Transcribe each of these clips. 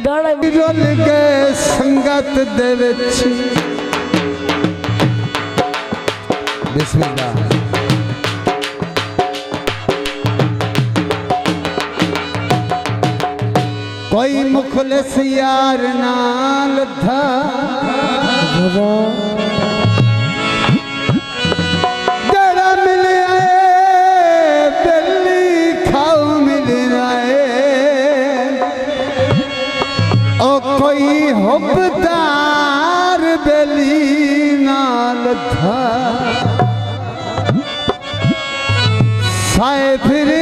गाना रुल गए संगत दे विच बिस्मिल्लाह कोई मुखलिस यार नाल था जड़ा मिले दिल्ली खाओ मिल रहे ओ कोई हुबदार बेली नाल था साए फिर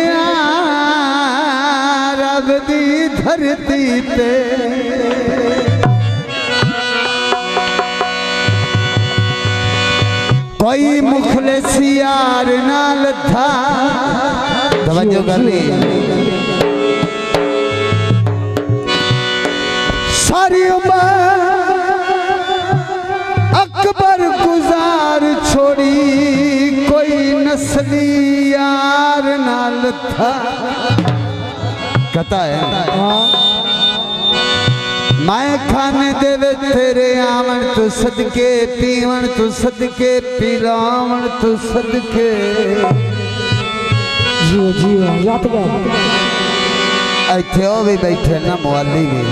रब दी धरती पे कोई मुखलिस यार नाल था तवज्जो कर ली सारी उम्र अकबर गुजार छोड़ी कोई नस्ली यार नाल था कता है मैं खाने दे तेरे आवन तो सदके पीवन तो सदके पिलावन तो सदके जियो जियो याद कर इत्थे ओ भी बैठे ना मुअल्ली भी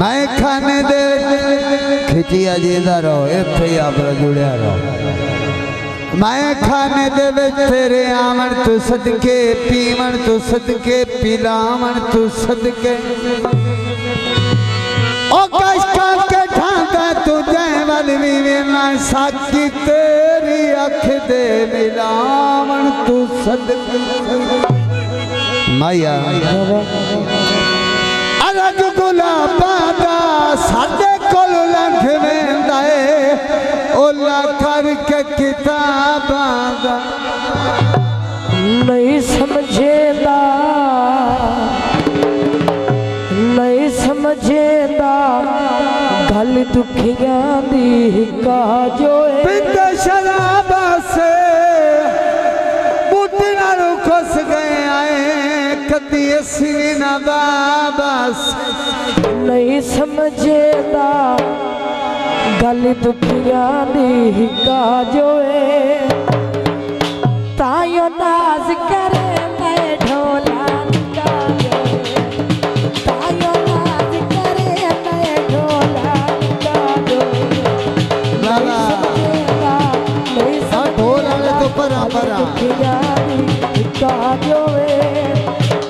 मैं खाने दे खिचिया जीदा रहो इत्थे आप जुड़िया रहो मैं खाने दे तेरे आवन तू सदके पीवन तू सदके पिलावन तू सदके ओ कष्टा के ढांका तू जैवल ना साकी तेरी अख दे मिलावन तू सदके माया अलग गुलाबा दा साडे कोल लंघ वेंदा है ओला करके किताबां दा नहीं समझेंदा गल दुखियां दी का जो पिंड शराबा से बूटे नाल खुस गए आए कदी असली ना बाबस नहीं समझेंदा गल दुखियां दी का जो तायो नाज करे मैं ढोला तायो नाज करे मैं ढोला ढोल वाले तो परा परा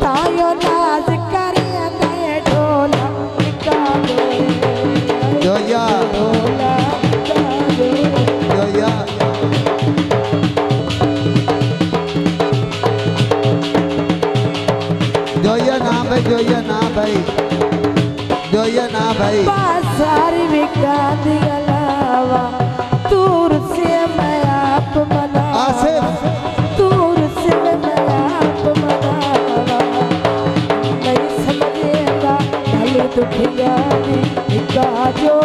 तायो नाज करे मैं ढोला जोया जोया जोया ना भाई जोया ना भाई बाजार विका दिलावा दूर से मैं आप मना आसिफ दूर से मैं आप मनावा नहीं समझेगा गल दुखिया का जो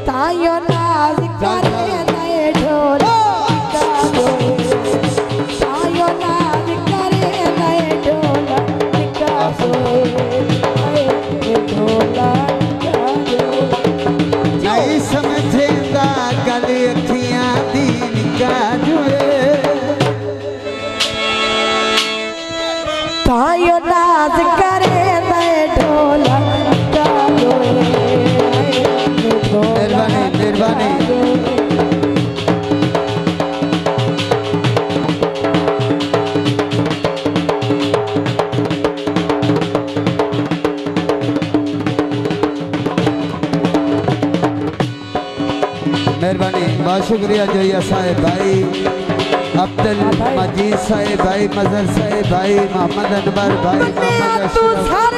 तायो नाज करे नए ढोला का जो तायो नाज करे नए ढोला का जो ढोला का जो नहीं समझेगा गल अखियां दीन का जो तायो नाज करे नए ढोला का जो मेहरबानी मेहरबानी मेहरबानी बहुत शुक्रिया जोया साहेब भाई अब्दुल मजीद साहेब भाई मजहर साहेब भाई मोहम्मद अनवर भाई मोहम्मद अशरफ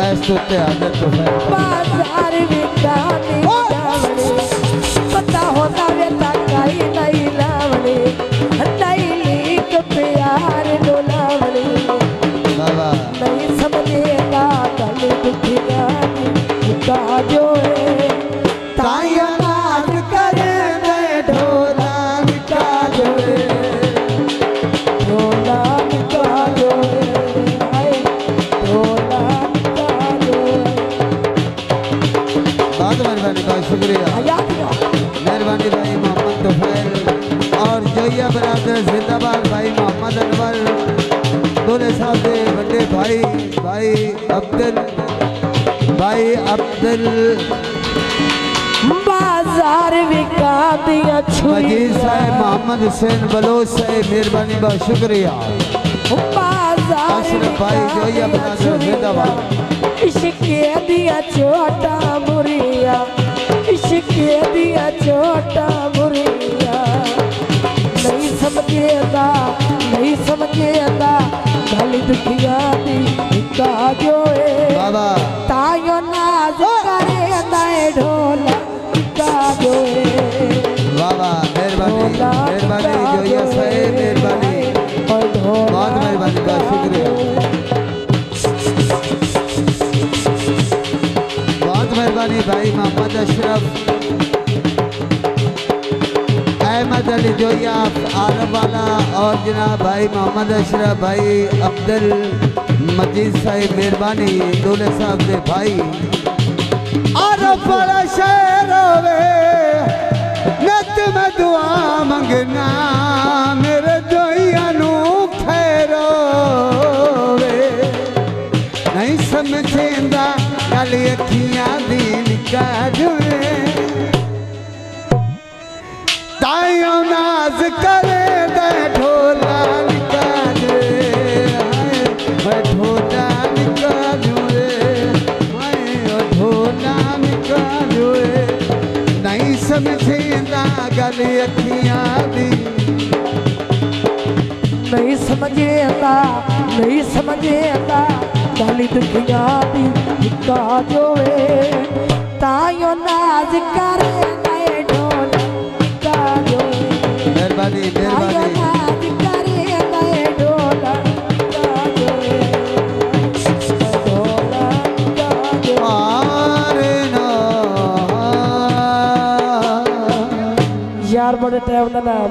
ऐसे आदत तो है बाजार विका पता होता बेटा कहीं नहीं लावणी नहीं लीक प्यार डोलावणी बाबा निका जोए तायो नाच करे दे ढोला निका जोए ढोला निका जोए हाय ढोला निका जोए। बहुत मेहरबानी, बहुत शुक्रिया, मेहरबानी भाई मोहम्मद तुफैल और जोया बरादर जिंदाबाद। भाई मोहम्मद अनवर दूल्हे साहब दे बड़े भाई अब्दुल बाजार विका दिया छुरी मजीद साहब मोहम्मद हुसैन बलोच साहब मेहरबानी, बहुत शुक्रिया। बाजार अशरफ भाई जोया बरादर जिंदाबाद। इश्क दिया छोटा मुरिया इश्क दिया छोटा मुरिया नहीं समझेदा गल दुखिया दी निका जोए बाबा तायो नाज करे दाए ढोला निका जोए बाबा मेहरबानी जोया साहब मेहरबानी, बहुत मेहरबानी, बहुत शुक्रिया, बहुत मेहरबानी भाई मोहम्मद अशरफ अहमद अली जोया आरब वाला और जनाब भाई मोहम्मद अशरफ भाई अब्दुल मजीद साहब मेहरबानी दूल्हे साहब दे भाई आरब वाला शहर होवे नत में दुआ मंगना मेरे जोया नू खैरोवे नहीं समझेंदा गल अखियां दी निका जोए तायो नाज करे दे ढोला निका जोए हाय ढोला निका जोए हाय ढोला निका जोए नहीं समझेंदा गल अखियां दी नहीं समझेदा गल दुखिया दी निका जोए तायो नाज करे दाए ढोला निका जोए मेहरबानी तायो नाज करे दाए ढोला निका जोए ढोला निका जोए। मारे ना यार बड़े टाइम का नाम